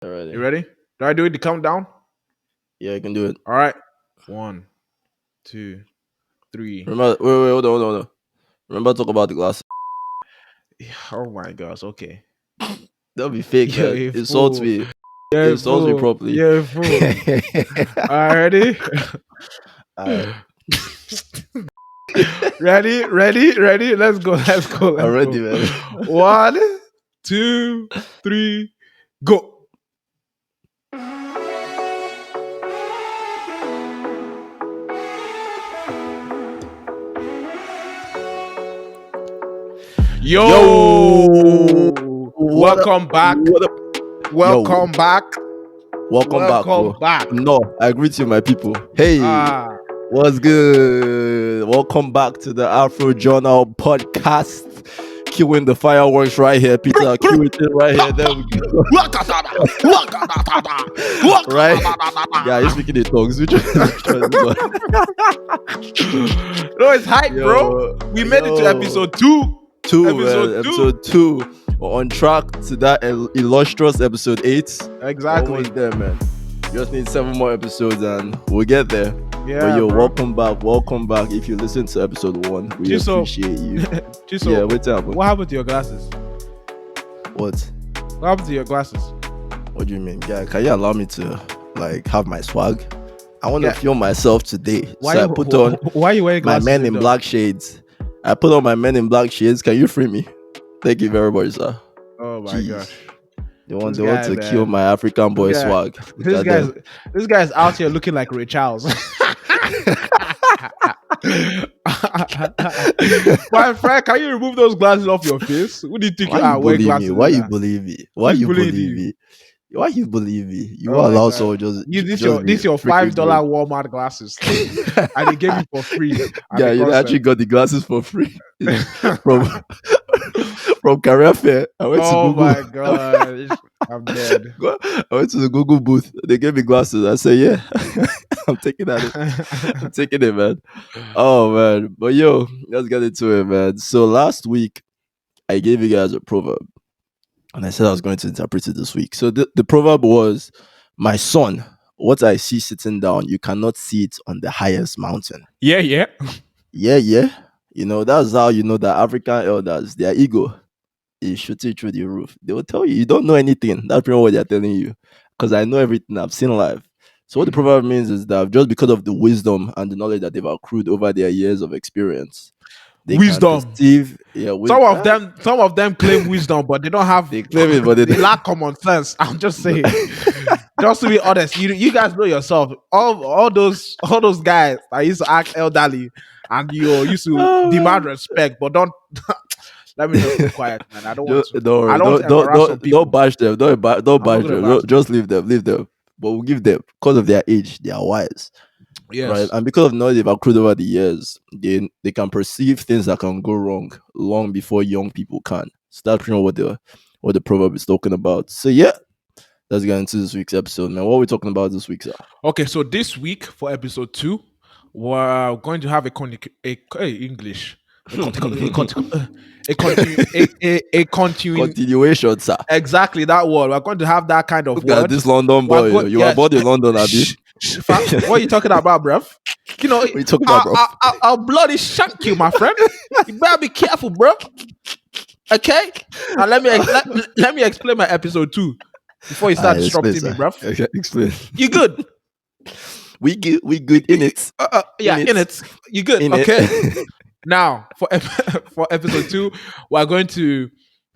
You Already. ready? Do I do it the countdown? Yeah, you can do it. All right. 1, 2, 3. Remember, wait, hold on. Remember, to talk about the glasses. Oh my gosh. Okay. That'll be fake, You're man. a Insults fool. me. You're a Insults me fool. properly. You're a fool. All right, ready? Alright. Ready. Let's go. I'm ready, man. 1, 2, 3, go. Yo, What up? welcome back. What up? Welcome back. Welcome back, bro. Welcome back. No, I greet you, my people. Hey, what's good? Welcome back to the Afro Journal podcast. Cueing the fireworks right here, Peter. Cue it in right here. There we go. Right? Yeah, you're speaking in tongues. Which one is this one? No, it's hype, bro. We made it to episode 2. Episode 2. We're on track to that illustrious episode 8. Exactly. Almost there, man. Just need 7 more episodes and we'll get there. Yeah, but yo, bro. welcome back. If you listen to episode 1, we Chisom, appreciate you. Chisom, Yeah, what's up? what happened to your glasses? What happened to your glasses? What do you mean? Yeah, can you allow me to have my swag? I want to feel myself today. Why I put on why are you wearing my glasses? Men in Black shades. I put on my Men in Black shades. Can you free me? Thank you very much, sir. Oh my gosh. They want to kill my African boy swag. This guy's out here looking like Ray Charles. My friend, can you remove those glasses off your face? What do you think you are wearing glasses? Why you believe me? Why you believe me? Why you believe me? You are allowed to just this your $5 Walmart glasses, and they gave me for free. Yeah, you actually got the glasses for free from Career Fair. I went to Google. My god, I'm dead. I went to the Google booth. They gave me glasses. I said, yeah, I'm taking it. I'm taking it, man. Oh man, but yo, let's get into it, man. So last week, I gave you guys a proverb. And I said I was going to interpret it this week. So the proverb was, my son, what I see sitting down, you cannot see it on the highest mountain. Yeah. You know, that's how you know that African elders, their ego is shooting through the roof. They will tell you don't know anything. That's pretty much what they're telling you. Because I know everything. I've seen live. So what the proverb means is that just because of the wisdom and the knowledge that they've accrued over their years of experience, wisdom. Some of them claim wisdom, but they don't have. They claim it, but they lack common sense. I'm just saying. Just to be honest, you guys know yourself. All those guys that used to act elderly and you used to demand respect, but don't. Let me just be quiet, man. I don't want to. Don't bash them. Don't bash them. Just leave them. But we'll give them, because of their age, they are wise. Yes. Right, and because of knowledge they've accrued over the years, they can perceive things that can go wrong long before young people can. So that's pretty much what the proverb is talking about. So yeah, let's get into this week's episode, man. What are we talking about this week, sir? Okay, so this week for episode 2, we're going to have a continuation, sir. Exactly that word. We're going to have that kind of Look word. at this London boy. You are born in London, Abi. What are you talking about, bruv? You know, I'll bloody shank you, my friend. You better be careful, bro. Okay? Now let me explain my episode 2 before you start disrupting me, bruv. Okay, explain. You good? We good in it. In it. You good? In okay. Now, for episode 2, we're going to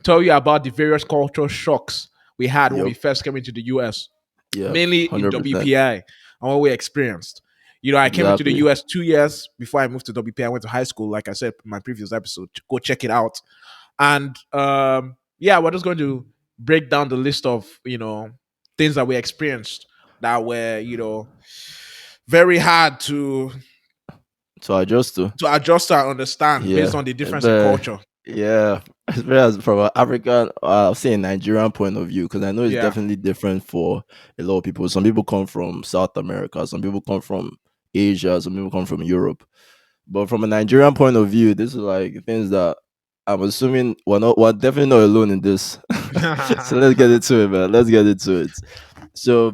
tell you about the various cultural shocks we had when we first came into the US. Yeah, mainly 100%. In WPI and what we experienced. You know, I came into the US 2 years before I moved to WPI. I went to high school, like I said in my previous episode. Go check it out. And we're just going to break down the list of, things that we experienced that were, very hard to adjust to and understand based on the difference in culture. Yeah, as from an African, I'll say a Nigerian point of view, because I know it's definitely different for a lot of people. Some people come from South America, some people come from Asia, some people come from Europe. But from a Nigerian point of view, this is like things that I'm assuming we're definitely not alone in this. So let's get into it, man. Let's get into it. So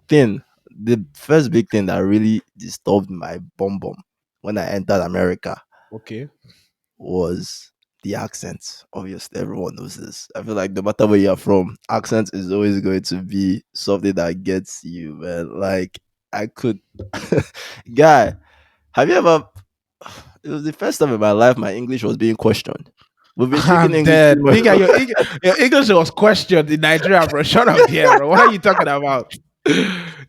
thing, the first big thing that really disturbed my bum bum when I entered America Okay. was the accent. Obviously, everyone knows this. I feel like no matter where you're from, accent is always going to be something that gets you, man. Like I could, guy. Have you ever? It was the first time in my life my English was being questioned. We've been speaking I'm English too dead. much. Nigga, your English was questioned in Nigeria, bro. Shut up here, bro. What are you talking about?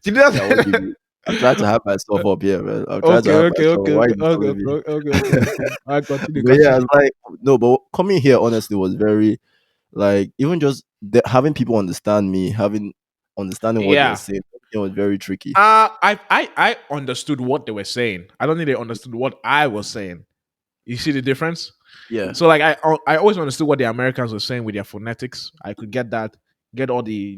You know. Yeah, what give you? I'm trying to hype myself up here, man. I'm trying to Okay, hype okay, myself up. okay, Why okay, you okay, disturbing me? okay. I continue, But yeah, continue. it's like no, but coming here honestly was very like even just having people understand me, having understanding what they're Yeah. saying, it was very tricky. I understood what they were saying. I don't think they understood what I was saying. You see the difference? Yeah, So like I always understood what the Americans were saying with their phonetics. I could get that, get all the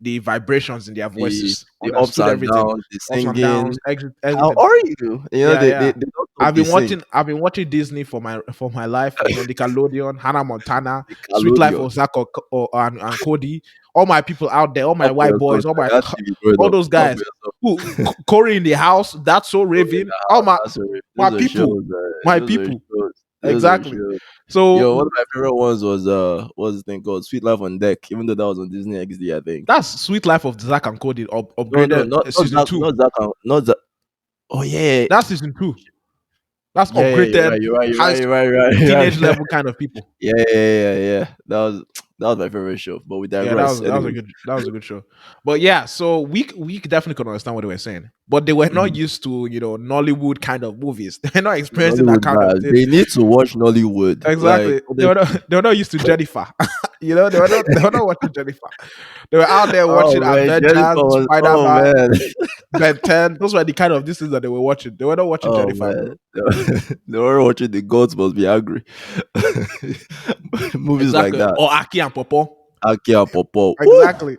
the vibrations in their the voices, the ups understood and everything, downs, the ups and singing. downs, exit, How everything. are you? You know Yeah, they yeah. don't talk, they sing. I've been watching Disney for my life. You know, Nickelodeon, Hannah Montana, Sweet Life Nickelodeon. of Zach and Cody. All my people out there, all my Talk for white yourself, boys, all my man. That TV growing all up. those Talk for guys yourself. who Corey in the house. That's so Go in raving. the All house. That's a my those are people, shows, man. my Those are people. shows. Those are Exactly. shows. Yo, one So of my favorite ones was what's the thing called? Sweet Life on Deck, even though that was on Disney XD, I think. that's Sweet Life of Zach and Cody No, no, upgraded not season Zach, two. not Zach, not Zach. Oh yeah, That's season two. That's yeah, you're upgraded right, you're right, you're high right, you're school, right, you're right, you're teenage right. level kind of people. Yeah, yeah, yeah, yeah. That was my favorite show, but we Yeah, digress. Anyways, that was a good show. But yeah, so we definitely could understand what they were saying, but they were not mhm. used to Nollywood kind of movies. They're not experiencing that Nollywood kind of bad. thing. They need to watch Nollywood. Like Exactly. honestly. They were not used to Jennifer. They were not watching Jennifer. They were out there watching Oh man, Jennifer Avengers, was. Spider Oh Man, man. Ben 10. Those were the kind of things that they were watching. They were not watching Oh Jennifer, man, bro. they were watching The Gods Must Be Angry. Movies like Exactly. that. Or Aki and Popo. Aki and Popo. Woo! Exactly.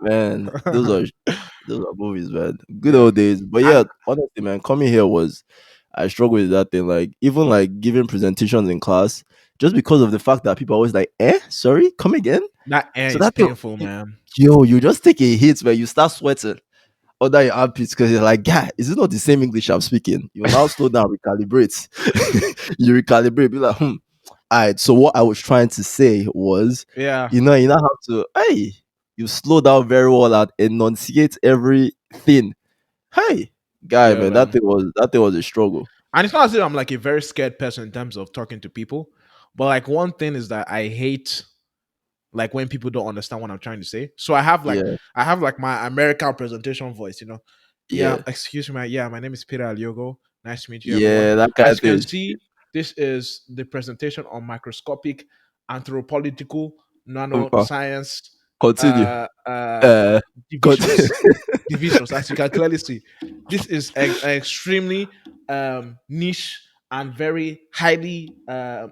Man, those are movies, man. Good Yeah. old days. But yeah, And honestly, man, coming here was I struggle with that thing. Like even like giving presentations in class, just because of the fact that people are always like, sorry, come again. that air So is that thing, painful, man. yo, you just take a hit where you start sweating under your armpits because you're like, yeah, is it not the same English I'm speaking? You now slow down, recalibrate. You recalibrate, be like, all right. So what I was trying to say was, Yeah. you now have to, hey, you slow down very well and enunciate everything. Hey, guy, Yeah, man, man. that thing was a struggle. And it's not as if I'm like a very scared person in terms of talking to people. But like one thing is that I hate like when people don't understand what I'm trying to say. So Yeah, I have like my American presentation voice, you know. Yeah, yeah, excuse me. Yeah, my name is Peter Aliogo. Nice to meet you, everyone. yeah, that kind As of you can thing. see, this is the presentation on microscopic anthropological Uh, nanoscience continue. uh uh Uh, continue. divisions. Divisions, as you can clearly see. This is extremely niche and very highly uh,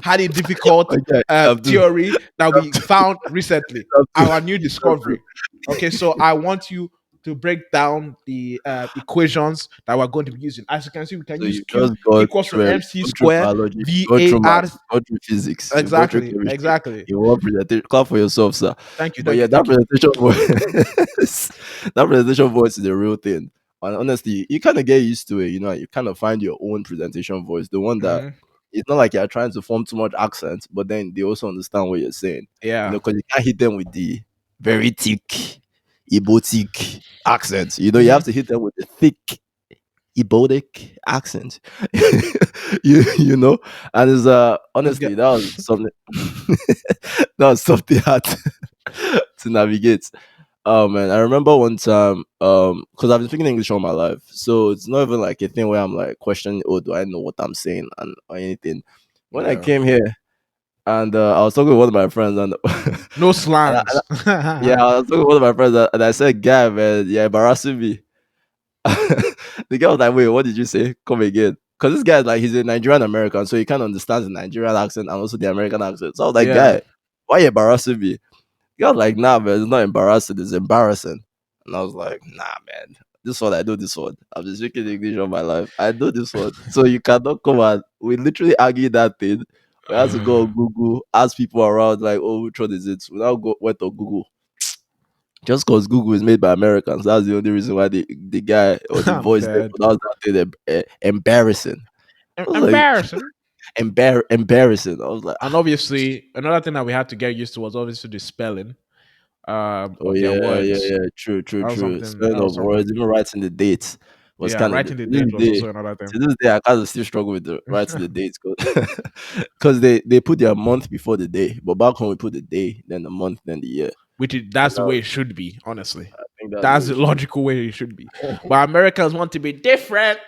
highly difficult Okay, Abdul. theory that we found recently, Abdul. our new Abdul. discovery. Okay, so I want you to break down the equations that we're going to be using. As you can see, we can So use you've Q just gone equals to through MC gone through square biology, gone through VAR. maths, gone through physics, you've gone through Exactly, chemistry. exactly. You want presentation. Clap for yourself, sir. Thank you, But thank yeah, you, that thank you. presentation voice, that presentation voice is the real thing. And honestly, you kind of get used to it. You kind of find your own presentation voice, the one that Mhm. it's not like you're trying to form too much accent, but then they also understand what you're saying. Yeah. Because you can't hit them with the very thick, Ibotic accent. You Hmm. have to hit them with the thick Ebotic accent. You know, and it's Let's get. honestly that was something that was something hard to navigate. Oh man, I remember one time, because I've been speaking English all my life, so it's not even like a thing where I'm like questioning, oh, do I know what I'm saying and or anything. When I Yeah. came here and I was talking with one of my friends and, No and slangs. yeah, I was talking with one of my friends and I said, "Guy, man, you're embarrassing me." The guy was like, "Wait, what did you say? Come again." Because this guy is like he's a Nigerian American, so he kind of understands the Nigerian accent and also the American accent. So I was like, Yeah. "Guy, why you embarrassing me?" He was like, "Nah, man, it's not embarrassing. It's embarrassing." And I was like, "Nah, man." This one, I know this one. I've been speaking English all my life. I know this one. So you cannot come and we literally argue that thing. We had to go on Google, ask people around, like, oh, which one is it? We now went on Google. Just because Google is made by Americans, that's the only reason why the guy or the I'm voice there dead. pronounced that thing embarrassing. I was like, Embarrassing. embarrassing. I was like, And obviously, another thing that we had to get used to was obviously the spelling oh of their yeah, yeah, words. yeah. True, true, That was true. something. Spelling That was of words, something. even writing the dates was Yeah, kind of writing the date was also another thing. to this day I kind of still struggle with the writing the dates because they put their month before the day, but back home we put the day, then the month, then the year. Which is, And that's the now way it should be, honestly. I think that's That's where the it should logical way it should be. But Americans want to be different.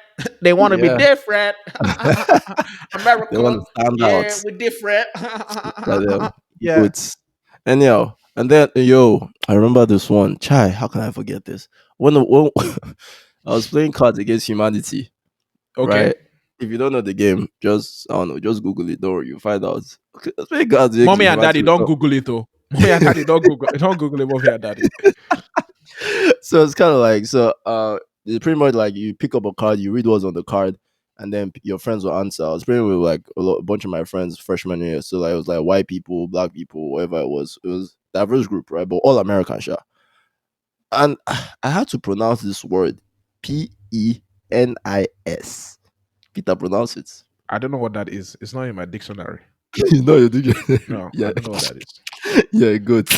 They want to be be. Yeah. different. They want America, to stand yeah, out. we're different. Look at them. Yeah. Goods. Anyhow, and then yo, I remember this one. Chai, how can I forget this? When I was playing cards against humanity, Okay. right? If you don't know the game, just I don't know, just Google it. Don't worry, you'll find out. Okay, let's play cards against Mommy and daddy, humanity. don't Google it though. Mommy and daddy, don't Google it, mommy and daddy. So it's kind of like it's pretty much like you pick up a card, you read what's on the card, and then your friends will answer. I was playing with like a bunch of my friends freshman year, so like it was like white people, black people, whatever it was. It was diverse group, right? But all American, sure. And I had to pronounce this word, Penis. Peter, pronounce it. I don't know what that is. It's not in my dictionary. You know you do. No, I Yeah, don't know what that is. yeah, good.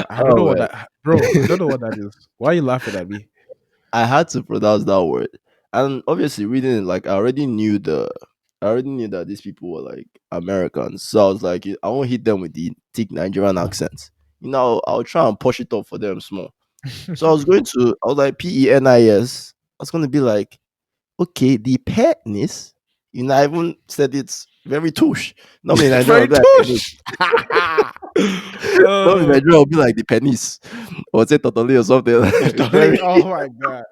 I don't know Oh what man. that, bro. I don't know what that is. Why are you laughing at me? I had to pronounce that word. And obviously reading it, like I already knew that these people were like Americans. So I was like, I won't hit them with the thick Nigerian accent. I'll try and push it up for them small. So I was like Penis. I was gonna be like, okay, the petness. I even said it's very touche. Normally in Nigeria, I'll Very be like penis. touche. Normally in Nigeria, I'll be like the penis. Or say totally or something. Very, Oh my god.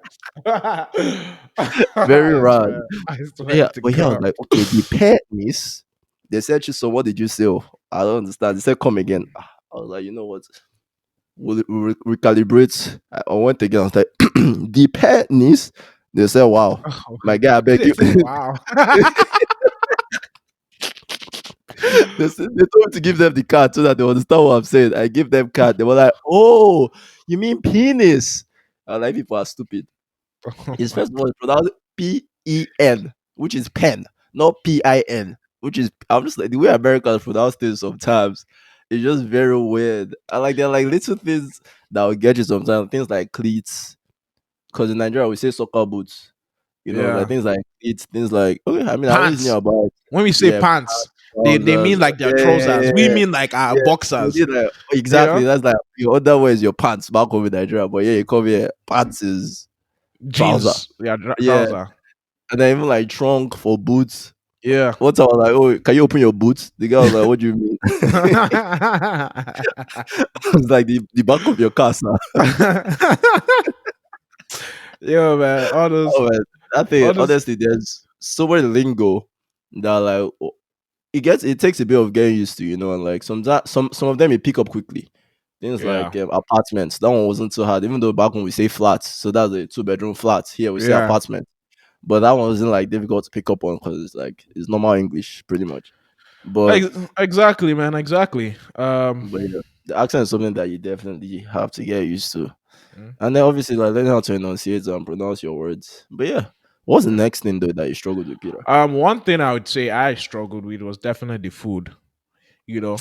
very I rad. swear. I swear to But yeah, I was God. like, okay, the petness. They said, so what did you say? Oh, I don't understand. They said, come again. I was like, you know what? We'll recalibrate. I went again. I was like, the petness. They said, wow. Oh, My guy, I beg they you. say, wow. They told me to give them the card so that they understand what I'm saying. I give them card. They were like, "Oh, you mean penis?" I was like, people are stupid. Oh It's my first of all, it's pronounced Pen, which is pen, not Pin, which is I'm just like the way Americans pronounce things sometimes. It's just very weird. I like they're like little things that will get you sometimes. Things like cleats, because in Nigeria we say soccer boots. Like yeah. things like cleats, things like okay. I mean, I always knew Pants. about When we say yeah, pants, they trousers. mean like their Yeah, yeah, yeah, trousers. We yeah. mean like our Yeah, you boxers. did like You exactly. know? That's like your other way is your pants back home in Nigeria, but yeah, you come here pants is trouser. Jeans. Yeah, Yeah, trouser. and then even like trunk for boots. Yeah. Once I was like, "Oh, can you open your boots?" The guy was like, "What do you mean?" I was like, "The back of your car, sir." Yo, man, Oh man, that thing. all those, Honestly, there's so much lingo that like it takes a bit of getting used to, and like some of them you pick up quickly. Things yeah, like apartments. That one wasn't too hard, even though back when we say flats, so that's a 2 bedroom flat. Here we say yeah, apartment, but that one wasn't like difficult to pick up on because it's normal English pretty much. But exactly, man, exactly. but yeah, the accent is something that you definitely have to get used to, Mm, and then obviously like learning how to enunciate and pronounce your words. But yeah, what's the yeah. next thing though that you struggled with, Peter? One thing I would say I struggled with was definitely the food. You know,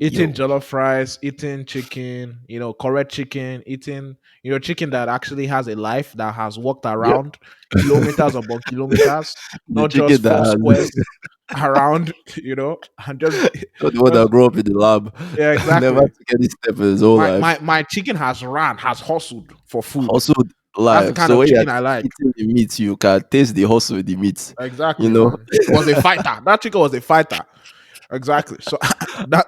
eating Yo, jollof rice, eating chicken, correct chicken, eating, chicken that actually has a life that has walked yep, around kilometers upon kilometers, the not just chicken that four has squares around, and just, not the one that just grew up in the lab, yeah, never exactly. took any step in his whole life. My chicken has hustled for food. Also That's the live. kind So of when you're chicken I like. eating the meat, you can taste the hustle in the meat. You Exactly, know, man. Was a fighter. That chicken was a fighter. Exactly. So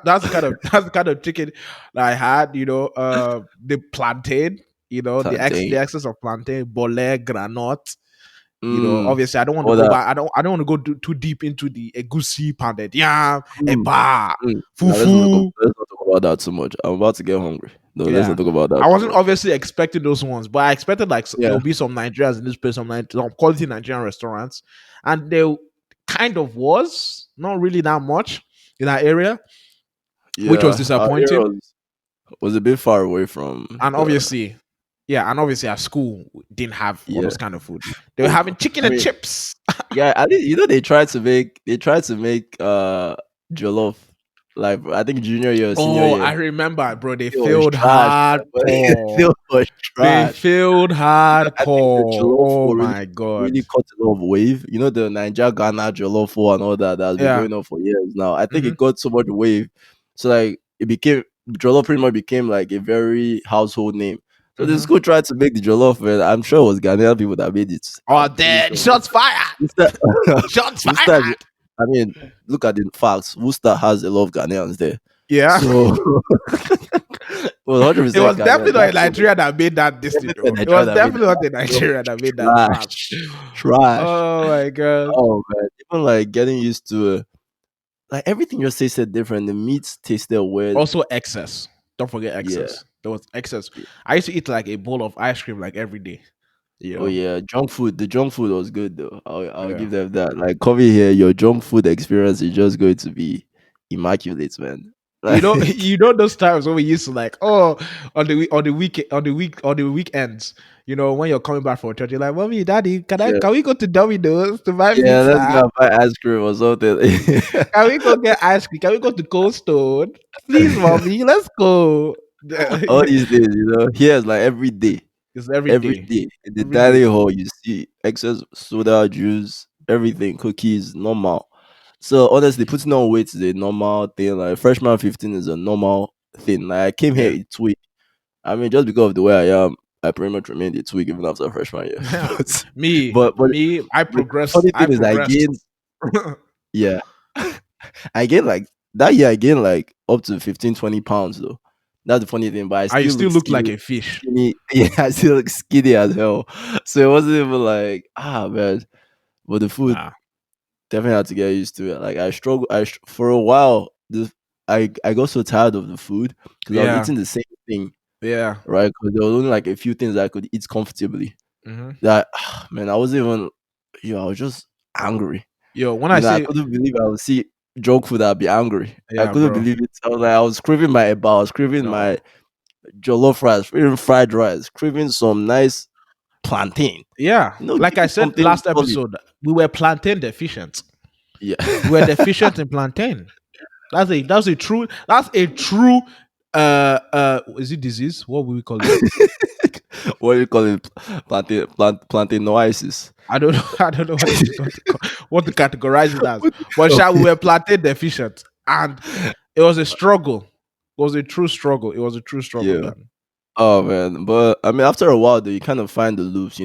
that's the kind of chicken that I had. The plantain. The plantain. excess of plantain, bole, granite. Mm. Obviously, I don't want to All go that. back. I don't want to go too deep into the egusi, pounded yam, Mm. eba, Now fufu. let's not talk about that too much. I'm about to get hungry. No, let's Yeah, not talk about that I too wasn't much. obviously expecting those ones, but I expected like Yeah. there'll be some Nigerians in this place, some quality Nigerian restaurants, and there kind of was not really that much in that area, which was Yeah. Our area disappointing. was a bit far away from And the. obviously, yeah, and obviously our school didn't have all Yeah. those kind of food. They were having chicken I and mean, chips. yeah, I think they tried to make jollof, like I think junior year or senior Oh, I year. remember, bro. They It was failed trash, man. hardcore. It was They trash. failed I think the hardcore. jollof Oh already my god. really caught a lot of wave. You know the Niger Ghana jollof war and all that has been Yeah. going on for years now. I think Hmm. it got so much wave, so like it became jollof pretty much became like a very household name. So the Hmm. school tried to make the jollof, and I'm sure it was Ghanaian people that made it. Oh, I'm pretty dead. sure. Shots fired. Worcester, Shots Worcester is- fired. I mean, look at the facts. Worcester has a lot of Ghanaians there. Yeah. So, well, It 100% was definitely Ghanaians. not That's in Nigeria that made that distinct. everything Though. I It tried was to make definitely not in that Nigeria that made that fam. trash, trash. Oh my god. Oh man, even like getting used to like everything just tasted different. The meats tasted weird. Also excess. Don't forget Yeah, excess. There was excess. yeah. I used to eat like a bowl of ice cream like every day. You Oh know. yeah, junk food. The junk food was good though. I'll Yeah. give them that. Like coming here, your junk food experience is just going to be immaculate, man. Like You know those times when we used to like, oh, on the weekends, when you're coming back from church, you're like, mommy, daddy, yeah, can we go to Domino's to buy yeah. Let's go pizza? and buy ice cream or something. Can we go get ice cream? Can we go to Cold Stone? Please, mommy, let's go. All these days, here it's like It's every every day, day in the every day. dining hall, you see excess soda, juice, everything, cookies, normal. So honestly, putting on weight is a normal thing. Like freshman 15 is a normal thing. Like I came here Yeah. a tweak. I mean, just because of the way I am, I pretty much remained a tweak even after freshman year. but, me, but but me, I but the progressed. funny I thing is, I progressed. gained. Yeah, I gained like that year. I gained like up to 15, 20 pounds though. That's the funny thing. But I I still still look look like skinny. a fish. Skinny. Yeah, I still look skinny as hell. So it wasn't even like man. But the food Nah. definitely had to get used to it. Like I struggled. For a while. I got so tired of the food because I was Yeah. eating the same thing, Yeah. right? Because there was only like a few things I could eat comfortably. Hmm. That man, I wasn't even. I was just angry. Yo, when I I say, couldn't believe I would see junk food. I'd be angry. I yeah, couldn't bro. believe it. I was craving my eba. I was craving No. my jollof rice, craving fried rice, craving some nice plantain. Yeah. Like Give I me said something last solid. episode, we were plantain deficient. Yeah. We were deficient in plantain. That's a true is it disease? What would we call it? What do you call it? Plantainoisis. I don't know. I don't know what to categorize it as. What the But hell? we were plantain deficient. And it was a struggle. It was a true struggle. It was a true struggle, Yeah. man. Oh man, but I mean, after a while, though, you kind of find the loops.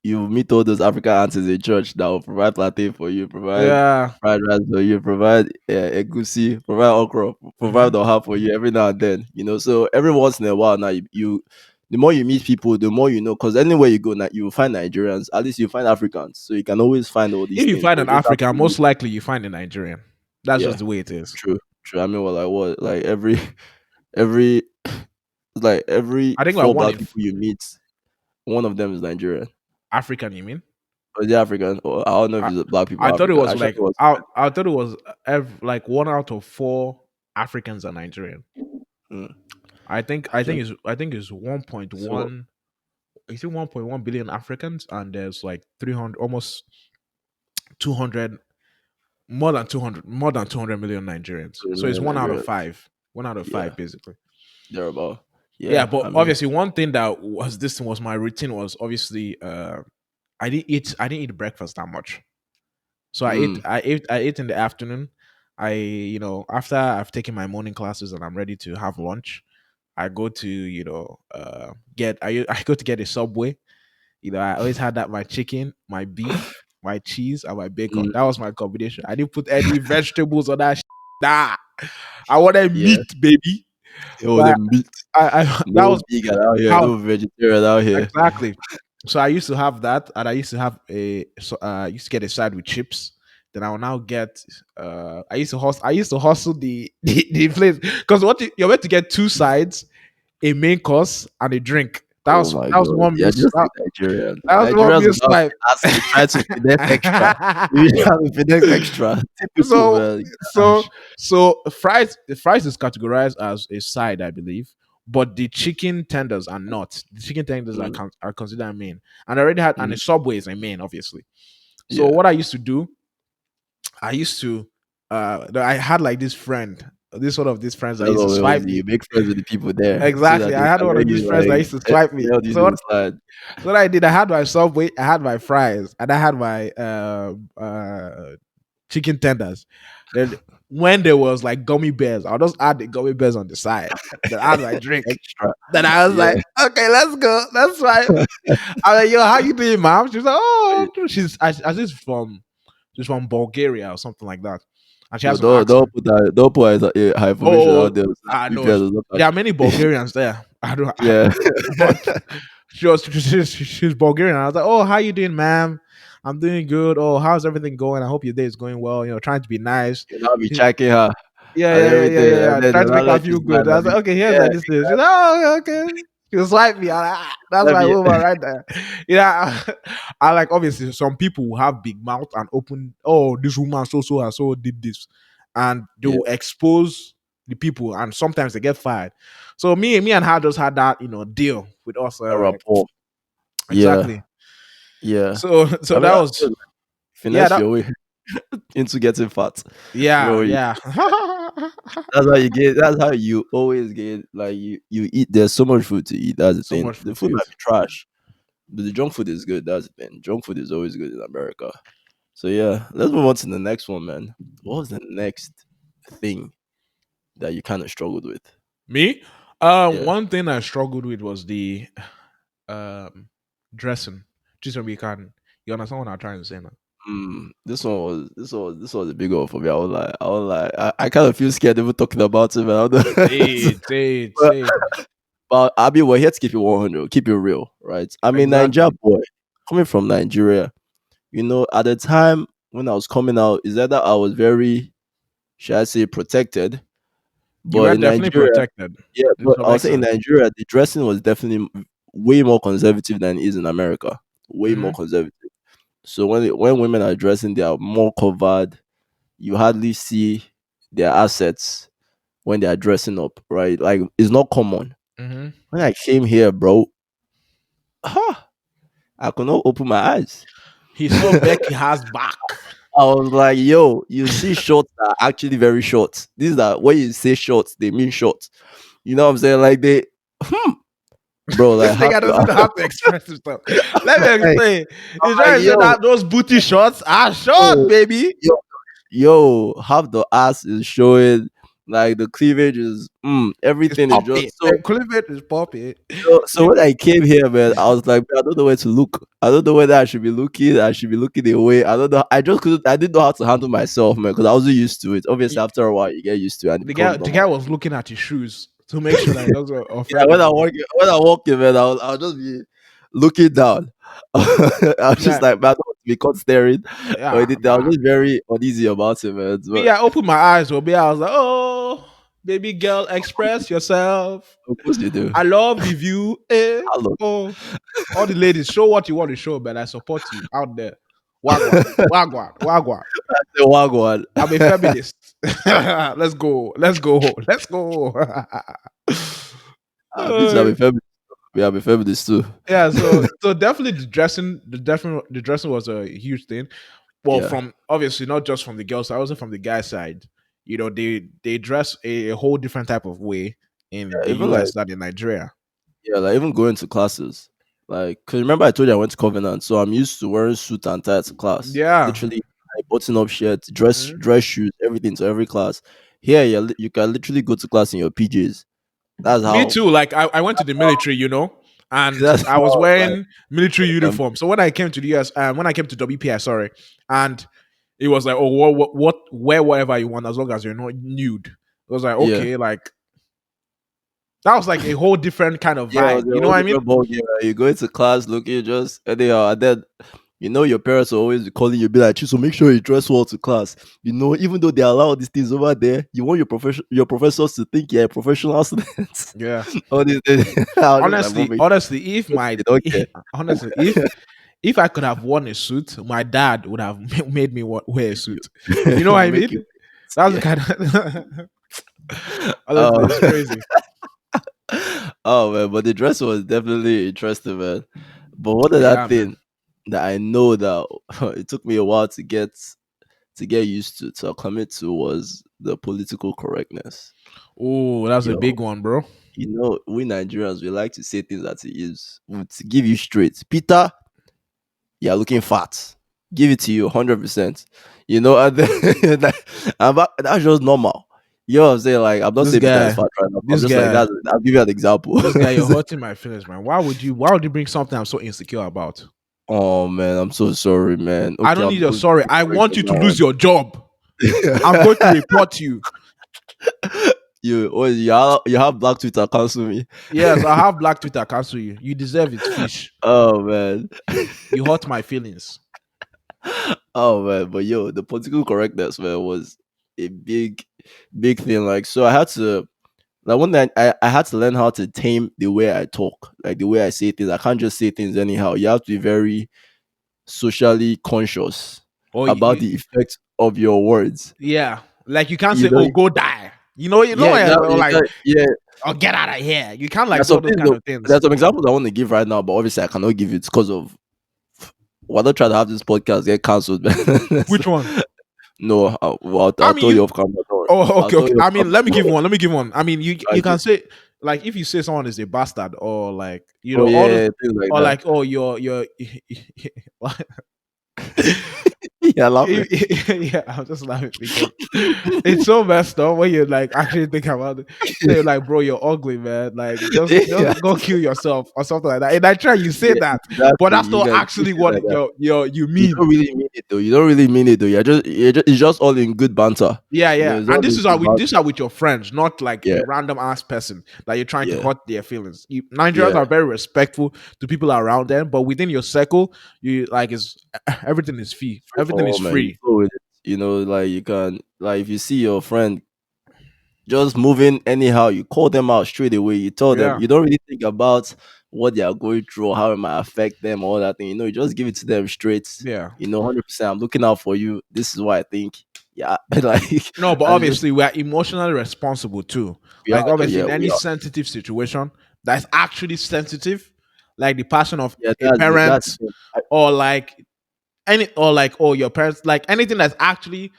You meet all those African aunties in church that will provide plantain for you, provide Yeah. fried rice for you, provide egusi, provide okra, provide Hmm. oha for you every now and then. So every once in a while, now the more you meet people, the more you know. Because anywhere you go, now you will find Nigerians. At least you find Africans, so you can always find all these If you things. find But an you just have African, to, most likely you find a Nigerian. That's yeah, just the way it is. true, true. I mean, well, like what, like every like every I think like four one black if people you meet, one of them is Nigerian. African, you mean? Or is he African? Or I don't know if I, he's a black people I thought it African. was Actually, like I thought it was like 1 out of 4 Africans are Nigerian. mm, I think actually, it's so 1.1. Is it 1.1 billion Africans and there's like 300, almost 200, more than 200 million Nigerians. So it's one out of Nigerians, five. One out of yeah, five basically. they're about, Yeah, yeah. but I mean, obviously one thing that was this was my routine was obviously I didn't eat breakfast that much. So I ate mm, I ate I ate in the afternoon. After I've taken my morning classes and I'm ready to have lunch, I go to get I go to get a Subway. I always had that my chicken, my beef, my cheese, and my bacon. mm, That was my combination. I didn't put any vegetables on that. Nah, I wanted yeah. meat, baby. Oh, But the meat. I that No was vegan out here, how no vegetarian out here. exactly. So I used to have that, and I used to have I used to get a side with chips. Then I will now get. I used to hustle. I used to hustle the place because you're meant to get two sides, a main course, and a drink. Oh my That was god. one Yeah, meal. just like Nigerian. That was one Nigerians meal will now swipe. be asking, try to finesse extra. You have to finesse extra. Typical so man. so Gosh. fries. The fries is categorized as a side, I believe, but the chicken tenders are not. The chicken tenders Mm, are considered main, and I already had, and mm, the Subway is a main, obviously. So yeah. what I used to do, I used to I had like this friend, this one of these friends that That's used to always swipe you me. make friends with the people there so Exactly. that I they had can one let of these you friends that like used to swipe me. help you So do slide. what I did, I had my Subway, I had my fries, and I had my chicken tenders. Then when there was like gummy bears, I'll just add the gummy bears on the side. Then add my drink. Extra. Then I was Yeah. like, okay, let's go. That's right. I'm like, yo, how you doing, mom? She was like, oh, I she's from Bulgaria or something like that. And she Yo, has some accent. don't put high information Oh, out there. So that I know. people will look at There are many Bulgarians there. I don't, you. Yeah. but she's Bulgarian. I was like, oh, how you doing, ma'am? I'm doing good. Oh, how's everything going? I hope your day is going well. Trying to be nice. You know, be She, checking her yeah, and yeah, yeah, yeah, everything. yeah, And yeah. then Trying they'll to not make her let you feel good. slide. I I was like, mean, okay, here's yeah, like this. She's like, oh, okay. She was like me. That's let my me woman right there. Yeah, I like obviously some people who have big mouth and open. Oh, this woman so did this, and they yeah, will expose the people, and sometimes they get fired. So me and her just had that deal with us. a Like rapport. Yeah, exactly. yeah. So I mean, that that's was good. yeah Finesse that your way into getting fat, yeah bro. yeah. That's how you get. That's how you always get. Like you eat. There's so much food to eat. That's the So thing. much The food to food eat. might be trash, but the junk food is good. That's the thing. Junk food is always good in America. So yeah, let's move on to the next one, man. What was the next thing that you kind of struggled with? Me, Yeah. one thing I struggled with was the um dressing. Just so we can you understand what I'm trying to say now. This was a big one for me. I kind of feel scared even talking about it, man. I don't know. but, Say it. but I mean, we're here to keep it 100, keep it real, right? I mean, Nigeria Exactly. boy, coming from Nigeria, at the time when I was coming out, is that I was very, should I say, protected. You But were in definitely Nigeria, protected yeah, to but some I was saying in extent. Nigeria, the dressing was definitely way more conservative than it is in America. Way more Hmm. conservative. So when women are dressing, they are more covered. You hardly see their assets when they are dressing up, right? Like it's not common. Hmm. When I came here, bro, huh, I could not open my eyes. He saw Becky has back. I was like, yo, you see shorts that are actually very short. These are when you say shorts, they mean short. You know what I'm saying? Like they bro, like This have nigga doesn't know to how to express himself. Let me like, explain. He's I'm like, trying to say yo, that those booty shorts are short, yo, baby. half the ass is showing, like the cleavage is It's everything is just popping. so. Cleveland is popping. So when I came here, man, I was like, I don't know where to look. I don't know whether I should be looking. I should be looking away. I don't know. I just couldn't. I didn't know how to handle myself, man, because I wasn't used to it. Obviously, after a while, you get used to it and it becomes The normal. guy was looking at his shoes to make sure that he doesn't Yeah, offend anybody. when I walk in, man, I'll just be looking down. I was just Yeah, like, man, I don't want to be caught staring or yeah, anything. I was nah. just very uneasy about it, man. Me, But I opened my eyes, Obi. I was like, oh, baby girl, express yourself. of course you do. I love the view. Eh? I love. Oh, all the ladies, show what you want to show, but I support you out there. Wagwan, wagwan, wagwan. The wagwan. I'm a feminist. Let's go. Let's go. Let's go. Me too. I'm Uh, a feminist. Yeah, I'm a feminist too. yeah, so definitely the dressing was a huge thing. Well, Yeah. from obviously not just from the girl side, also from the guy side. They dress a whole different type of way in Yeah, the even like US than in Nigeria. yeah, like even going to classes. Like, cause remember I told you I went to Covenant, so I'm used to wearing suit and tie to class. Yeah. Literally, like, button up shirt, Mhm. dress shoes, everything to every class. Here, you can literally go to class in your PJs. That's Me how. too. Like I went to the military, and That's I was how like wearing military um, uniform. So when I came to the US, when I came to WPI, sorry, and it was like, oh, wear whatever you want as long as you're not nude. It was like, yeah. okay, like That was like a whole different kind of Yeah, it was vibe. a You know whole what I mean? different ball game. You go into class looking just anyhow, and then your parents will always be calling you, be like, so make sure you dress well to class. Even though they allow these things over there, you want your professors to think you're a professional student. Yeah. All these things. I was just like, Honestly, moving. honestly, if my They don't care. honestly, if I could have worn a suit, my dad would have made me wear a suit. You know what I Make mean? you. That's the Yeah. kind of honestly, Um, it's crazy. oh man, but the dress was definitely interesting, man. But one of that Yeah, man. thing that I know that it took me a while to get used to commit to was the political correctness. Oh, that's a Yo, big one, bro. we Nigerians we like to say things that it is. To give you straight, Peter, you're looking fat. Give it to you 100%. And then that's just normal. You know what I'm saying? Like, I'm not This saying Peter is guy, fat right now. I'm this just like guy, that. I'll give you an example. this guy, you're hurting my feelings, man. Why would you bring something I'm so insecure about? Oh man, I'm so sorry, man. I Okay, don't I'm need your going sorry. to I correct want you on to that lose your job. I'm going to one. report you. You have black Twitter cancel me. Yes, I have black Twitter cancel you. You deserve it, fish. Oh man. You hurt my feelings. Oh man, but yo, the political correctness, man, was a big thing. Like, so I had to like one day I had to learn how to tame the way I talk, like the way I say things. I can't just say things anyhow. You have to be very socially conscious Or about you, the effect of your words. yeah, like you can't You say, know, "Oh, go die." yeah, Or exactly. like, Yeah, "Oh, get out of here." You can't like there's do all some those things kind though, of things. there's some examples I want to give right now, but obviously I cannot give it because of why not try to have this podcast get cancelled, man. Which one? No, I I'll mean, tell you you. off camera. Don't worry. Oh, I'll okay, tell okay. you I off mean, let me give camera. one. Let me give one. I mean, you Okay. can say like if you say someone is a bastard or like Oh all those yeah, things like or that. like oh you're Yeah, laughing. yeah, I'm just laughing because it's so messed up when you like actually think about it. Say like, bro, you're ugly, man. Like, Yeah, just go kill yourself or something like that. And I try, you say yeah, that, but exactly. that's You not guys do actually things what like that. you You mean. don't really mean it though. You don't really mean it though. It's just all in good banter. Yeah, yeah. It's And all this in is how good we banter. this are with your friends, not like Yeah, a random ass person that you're trying to yeah, hurt their feelings. Nigerians yeah. are very respectful to people around them, but within your circle, you like is everything is free. Free for Everything is all, man. You free. flow with it. Like you can, like if you see your friend just moving anyhow, you call them out straight away. You tell them. Yeah, You don't really think about what they are going through or how it might affect them or all that thing. You just give it to them straight. yeah. 100%. I'm looking out for you. This is what I think. Yeah, like No, but and just obviously we are emotionally responsible too. we are Like though. obviously Yeah, in we any are. sensitive situation that's actually sensitive, like the passion of Yeah, a that's parent the thing. or like any or like oh your parents, like anything that's actually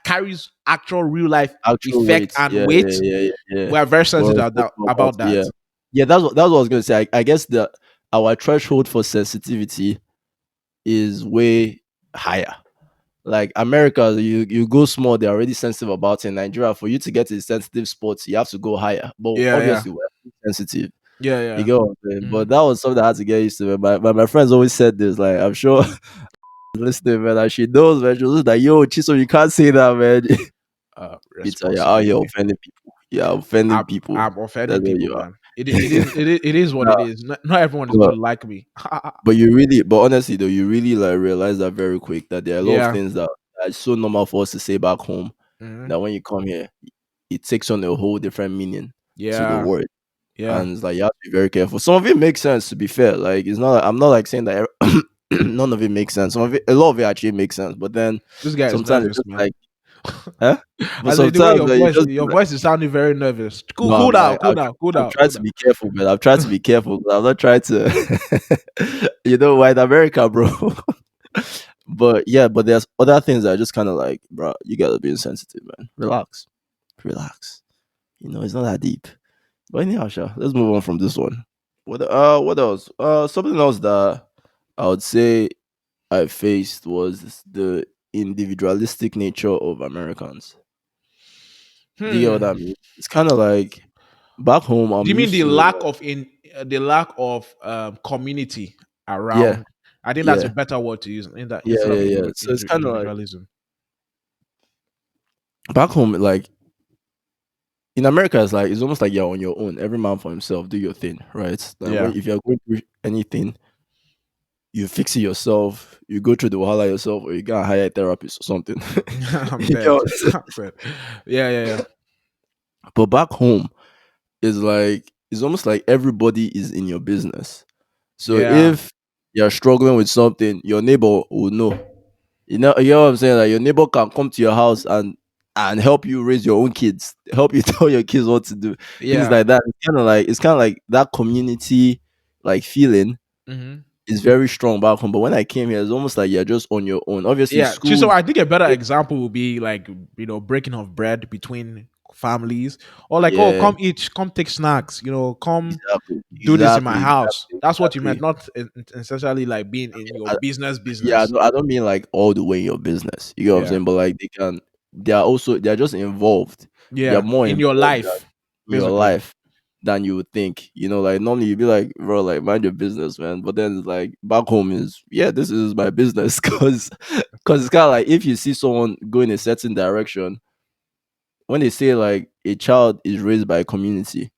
carries actual real life Actual effect weight. and Yeah, yeah, weight. yeah, yeah, yeah. We are very We're sensitive responsible about about it. that. Yeah, yeah. That's what I was gonna say. I guess the our threshold for sensitivity is way higher. Like America, you go small, they're already sensitive about it. In Nigeria, for you to get to the sensitive spots, you have to go higher. But Yeah, yeah, obviously, we're sensitive. yeah, You yeah. get what I'm saying? Mhm. But that was something I had to get used to. Man. My friends always said this. Like I'm sure listening, man, and she knows, man. She was just like, "Yo, Chisom, you can't say that, man." Peter, you're out here Responsibility. offending people. You're offending people. I'm offending That's what people, you are. man. It is what Nah, it is. Not everyone is going but to like me. but honestly though, you really like realize that very quick that there are a lot of Yeah. things that are so normal for us to say back home Mhm. that when you come here, it takes on a whole different meaning to the Yeah. word. Yeah. And it's like you have to be very careful. Some of it makes sense to be fair. Like it's not I'm not like saying that none of it makes sense. Some of it a lot of it actually makes sense. But then This guy is sometimes it's nervous, just man. like, huh? But I say the way sometimes you just be your like, voice is sounding very nervous. Cool, no, cool I'm down, like cool down, cool I'm down, trying cool to down. be careful, man. I'm trying to be careful. I'm not trying to white America, bro. But yeah, but there's other things that are just kind of like, bro, you gotta be insensitive, man. Relax. Relax. It's not that deep. But anyhow, sure. Let's move on from this one. What else? Something else that I would say I faced was the individualistic nature of Americans. Do you get what Hmm. I mean? It's kind of like back home. Do I'm you mean used the to lack of the lack of community yeah, around? I think that's a yeah, better word to use in that yeah, instead of yeah, yeah. So it's kind of like individualism. back home, like in America, it's like it's almost like you're on your own. Every man for himself, do your thing, right? Like Yeah. when if you're going through anything, you fix it yourself, you go through the wahala yourself, or you gotta hire a therapist or something. I'm You get dead. what I'm saying? I'm dead. Yeah, yeah, yeah. But back home, it's like it's almost like everybody is in your business. So Yeah. if you're struggling with something, your neighbor will know. You know what I'm saying? Like your neighbor can come to your house and help you raise your own kids, help you tell your kids what to do, things Yeah. like that. It's kind of like that community like feeling Hmm. is very strong back home. But when I came here, it's almost like you're just on your own. Obviously, Yeah. school. So I think a better example would be like, breaking of bread between families, or like, oh, Yeah, come eat, come take snacks, come exactly, do this in my exactly, house. exactly, That's what you meant, exactly. not essentially like being in your I, business yeah, business. I don't mean like all the way in your business. You know what I'm Yeah. saying? But like they're just involved. They're Yeah. more In your involved life, in your basically. life than you would think. Like normally you'd be like, bro, like mind your business, man. But then it's like back home is this is my business because it's kind of like if you see someone go in a certain direction, when they say like a child is raised by a community,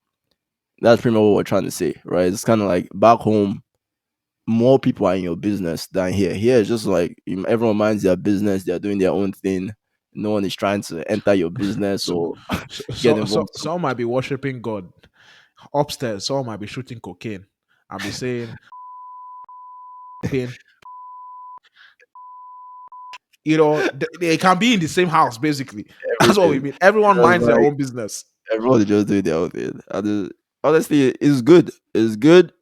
that's pretty much what we're trying to say, right? It's kind of like back home, more people are in your business than here. Here it's just like everyone minds their business, they're doing their own thing. No one is trying to enter your business So, or get so involved too some might much. be worshiping God upstairs. Some might be shooting cocaine and be saying, pain. They can be in the same house. Basically, that's what we Everything. mean. Everyone Just minds their like own business. everyone is just doing their own thing. Honestly, it's good. It's good.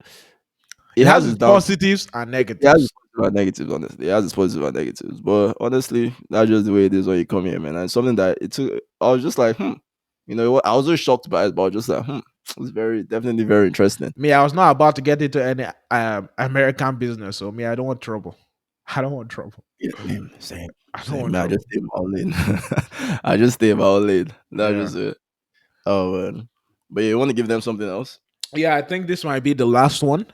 It It has has its its down. positives and It has its negatives. positive and negatives. Honestly, it has its positive and negatives. But honestly, that's just the way it is when you come here, man. And something that it took. I was just like, hmm. You know what? I was just shocked by it, but I was just like, hmm. It's definitely very interesting. Me, I was not about to get into any American business, so me, I don't want trouble. I don't want trouble. Yeah, same, same, I don't same. want Man, I just trouble. stay in my own lane. I just stay in my own lane. That's Yeah. just it. Oh man. But yeah, you want to give them something else? Yeah, I think this might be the last one.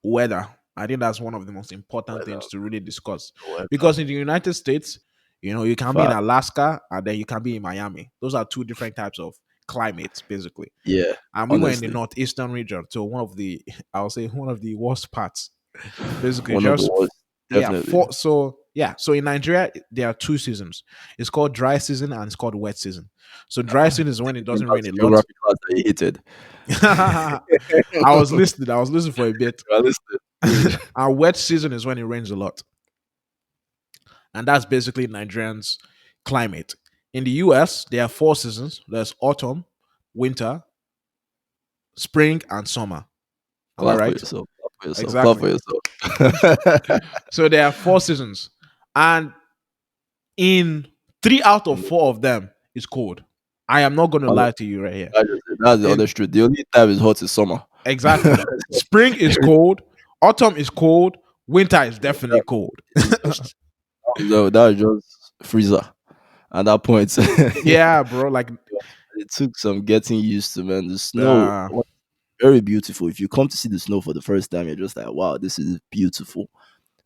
Weather. I think that's one of the most important Weather, things to really discuss. weather. Because in the United States, you can be in Fact. Alaska and then you can be in Miami. Those are two different types of climates, basically. Yeah, And we were in the honestly, northeastern region, so one of the, I'll say, one of the worst parts. Basically, one of the just worst. yeah, Definitely. so in Nigeria there are two seasons. It's called dry season and it's called wet season. So dry season is when it Taking doesn't back rain to a lot. geography class that you hated. I was listening for a bit. Realistic. Our wet season is when it rains a lot, and that's basically Nigerians' climate. In the US, there are four seasons. There's autumn, winter, spring, and summer. Am I Clap for right? yourself. Clap for yourself. Clap Exactly. for yourself. So there are four seasons, and in three out of Mm, four of them is cold. I am not going to lie honest- to you right here. that's the In honest truth. The only time is hot is summer. exactly, spring is cold, autumn is cold, winter is definitely That cold. is just that was just freezer at that point. Yeah, bro. Like, It took some getting used to, man. The snow uh, was very beautiful. If you come to see the snow for the first time, you're just like, wow, this is beautiful.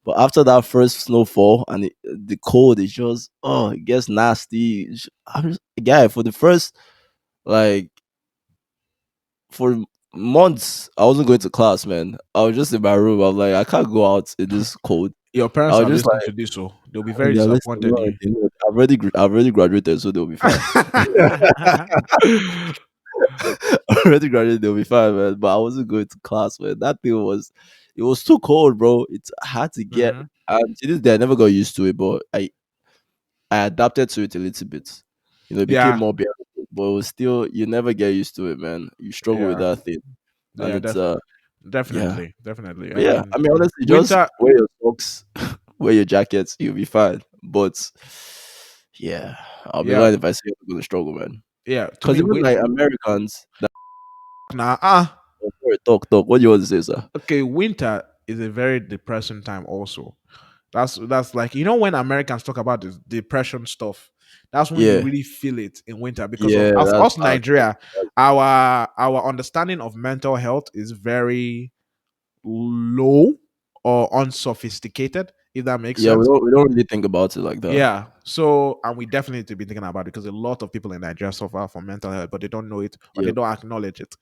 But after that first snowfall and the cold is just, oh, it gets nasty. I'm just, guy, for the first, like, for months, I wasn't going to class, man. I was just in my room. I was like, I can't go out in this cold. your I parents was are just listening like, to this, so they'll be very they're listening. disappointed in They know. I've already graduated, so they'll be fine. you. Already graduated, they'll be fine, man. But I wasn't going to class, man. It was too cold, bro. It's hard to get. Mhm. And to this day, I never got used to it, but I adapted to it a little bit. It became Yeah, more bearable, but it was still, you never get used to it, man. You struggle with yeah, that thing, and yeah. yeah, Definitely. but yeah. I mean, honestly, just Winter. wear your socks, wear your jackets, you'll be fine. But yeah, I'll be Yeah, lying if I say I'm gonna struggle, man. yeah. To Because me, even like Americans, nah. oh, sorry, talk. What do you want to say, sir? Okay. Winter is a very depressing time. Also, that's like, when Americans talk about this depression stuff. That's when you Yeah, really feel it in winter because of yeah, that's us bad. Nigeria. Our understanding of mental health is very low or unsophisticated. if that makes Yeah, sense. we don't really think about it like that. Yeah. So, and we definitely need to be thinking about it because a lot of people in Nigeria suffer from mental health, but they don't know it or Yeah, they don't acknowledge it.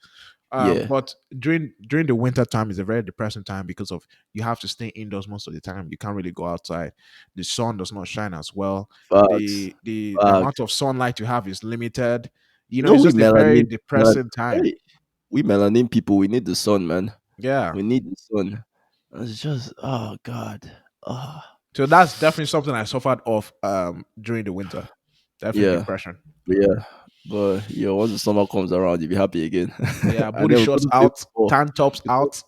yeah, But during the winter time is a very depressing time because of you have to stay indoors most of the time. You can't really go outside. The sun does not shine as well. facts, The amount facts. of sunlight you have is limited. You know, It's we just a very melan, depressing time. hey, we melanin people, we need the sun, man. Yeah. We need the sun. It's just, oh God, oh, So that's definitely something I suffered of during the winter. Definitely yeah, depression. yeah. But yo, once the summer comes around, you'll be happy again. Yeah, And booty then we shorts couldn't play out, football. tank tops We couldn't, out,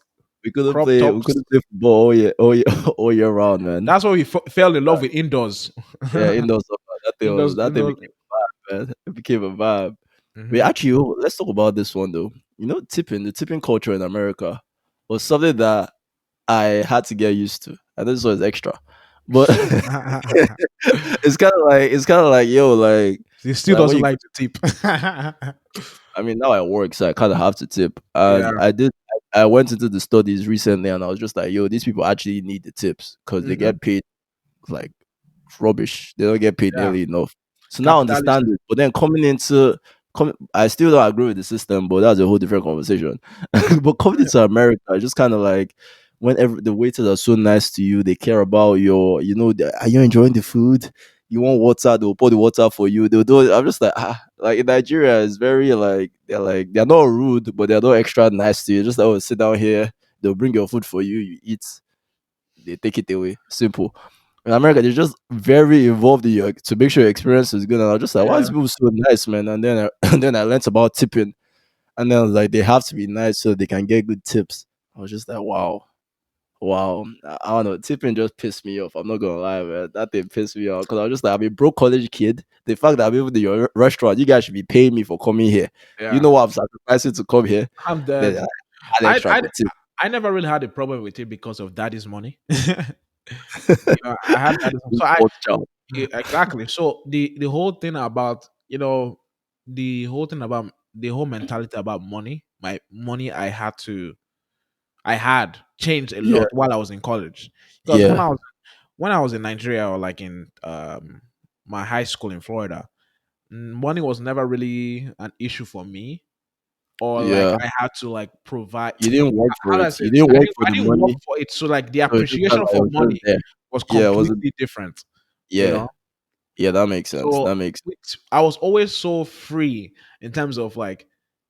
we couldn't crop play. We tops. couldn't play football all year round, man. That's why we fell in love with indoors. Yeah, indoor summer. indoors, That thing indoors. became a vibe, man. It became a vibe. Wait, Hmm. actually, let's talk about this one though. You know, the tipping culture in America was something that I had to get used to. And this was extra. But it's kind of like yo, He still like when doesn't you like to tip. I mean now I work, so I kind of have to tip. Yeah. And I went into the studies recently and I was just like, yo, these people actually need the tips because they Hmm. get paid like rubbish. They don't get paid Yeah. nearly enough. So now I understand Capitalism. it. But then I still don't agree with the system, but that's a whole different conversation. But coming into America, it's just kind of like whenever the waiters are so nice to you, they care about are you enjoying the food? You want water, they'll pour the water for you. They'll do it. I'm just like in Nigeria, it's very they're not rude, but they're not extra nice to you. Just like, oh, sit down here, they'll bring your food for you, you eat, they take it away. Simple. In America, they're just very involved in you to make sure your experience is good. And I was just like, why is Yeah. people so nice, man? And then and then I learned about tipping. And then I was like, they have to be nice so they can get good tips. I was just like, wow. Wow. I don't know. Tipping just pissed me off. I'm not gonna lie, man. That thing pissed me off. Because I was just like, I'm a broke college kid. The fact that I'm able to your restaurant, you guys should be paying me for coming here. You Yeah. know what I'm sacrificing to come here? I'm Then dead. I had I, extra I for tip. I never really had a problem with it because of daddy's money. I had daddy's money. So Spoiled child. exactly. So the whole thing about the whole thing about the whole mentality about money, my money I had changed a Yeah, lot while I was in college. Because yeah, when I was in Nigeria or like in my high school in Florida, money was never really an issue for me. Or like yeah. I had to like provide You didn't work for how do I it. say You this? didn't work for I the didn't work money. for it. So like the So it's just kind appreciation of like it for was just money there. was Yeah, it wasn't. completely different, you Yeah, know? yeah. That makes sense. So That makes. I was always so free in terms of like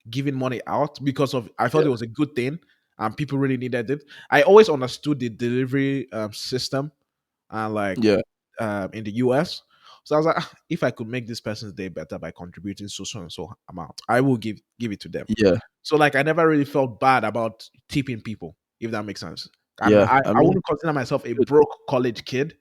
giving money out because of I Yeah, thought it was a good thing and people really needed it. I always understood the delivery system and like yeah, in the US. So I was like, "Ah, if I could make this person's day better by contributing so and so amount, I will give it to them." yeah, So like I never really felt bad about tipping people, if that makes sense. yeah. I I I mean, wouldn't consider myself a good. broke college kid,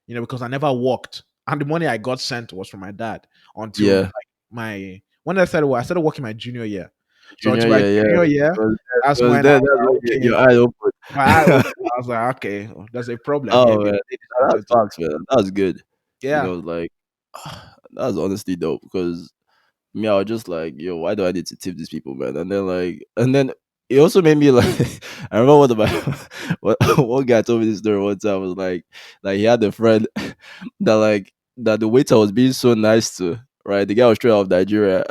because I never worked. And the money I got sent was from my dad until Yeah, like my when I started working my junior year. So junior. until my Yeah, yeah. junior year, It that's was when I there. was That's like, when okay, your eye opened. my eye opened. I was like, okay, there's a problem here. Oh man, Ladies and that's gentlemen. facts, man. That was good. Yeah. Like that was honestly dope because me, I was just like, yo, why do I need to tip these people, man? And then it also made me like, I remember one of my, one guy told me this story one time. Was like he had a friend that the waiter was being so nice to, right? The guy was straight out of Nigeria,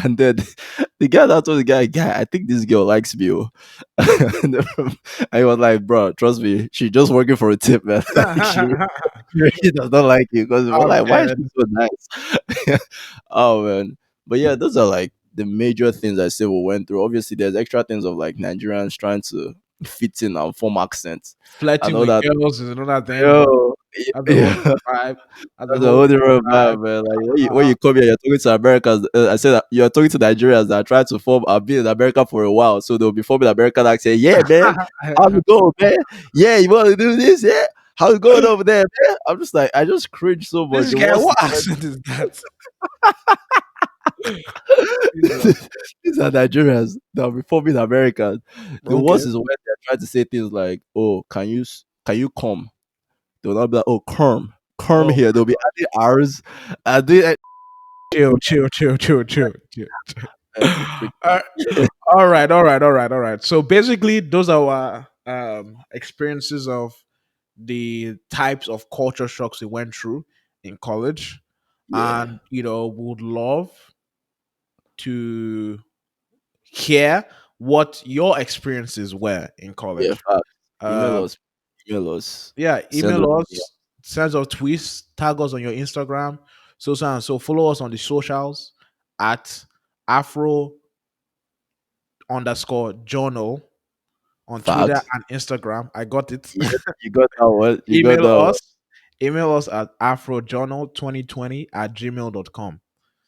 and then the guy that told the guy, I think this girl likes me, oh." and then I was like, bro, trust me, she just working for a tip, man. Like she really does not like you because we're I'm like, why is dead. she so nice? Oh man. But yeah, those are like the major things I say we went through. Obviously, there's extra things of like Nigerians trying to fit in and form accents. I Flirting know with that. girls is another thing, but Yo, that's a whole yeah, different vibe. That's a that's a whole whole different different vibe. vibe, man. Like when you come here, you're talking to Americans. I said that you're talking to Nigerians that try to form. I've been in America for a while, so they'll be forming American accent. Yeah, man, how's it going, man? Yeah, you want to do this? Yeah, how's it going over there, man? I'm just like, I just cringe so much. This The guy, worst what is accent is that? Jesus. these are Nigerians that are reforming Americans. The Okay. worst is when they're trying to say things like, "Oh, can you come?" They'll not be like, "Oh, come Oh, here." They'll be adding R's, and they chill. it's pretty. Uh, all right. So basically, those are our experiences of the types of culture shocks we went through in college, Yeah. and would love to hear what your experiences were in Yeah. college. Fast. Email Um, us. Email us. yeah, Send us. email Yeah. us, send us tweets, tag us on your Instagram, so and so. Follow us on the socials at Afro underscore journal on Twitter Facts. and Instagram. I got it. Yeah. You got that one. You got email that one. us. Email us at afrojournal2020 at gmail.com.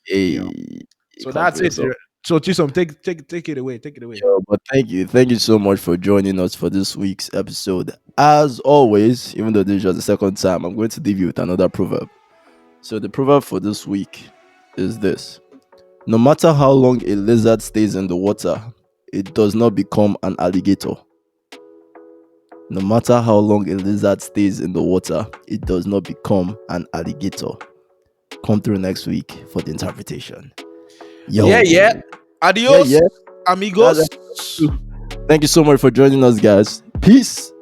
You know. Hey. So Come that's for it. yourself. So Chisom, take it away. Take it away. Yo, but thank you so much for joining us for this week's episode. As always, even though this is just the second time, I'm going to leave you with another proverb. So the proverb for this week is this: no matter how long a lizard stays in the water, it does not become an alligator. No matter how long a lizard stays in the water, it does not become an alligator. Come through next week for the interpretation. Yeah, yeah. Yo. Yeah, Adios, yeah. That's amigos. it. Thank you so much for joining us, guys. Peace.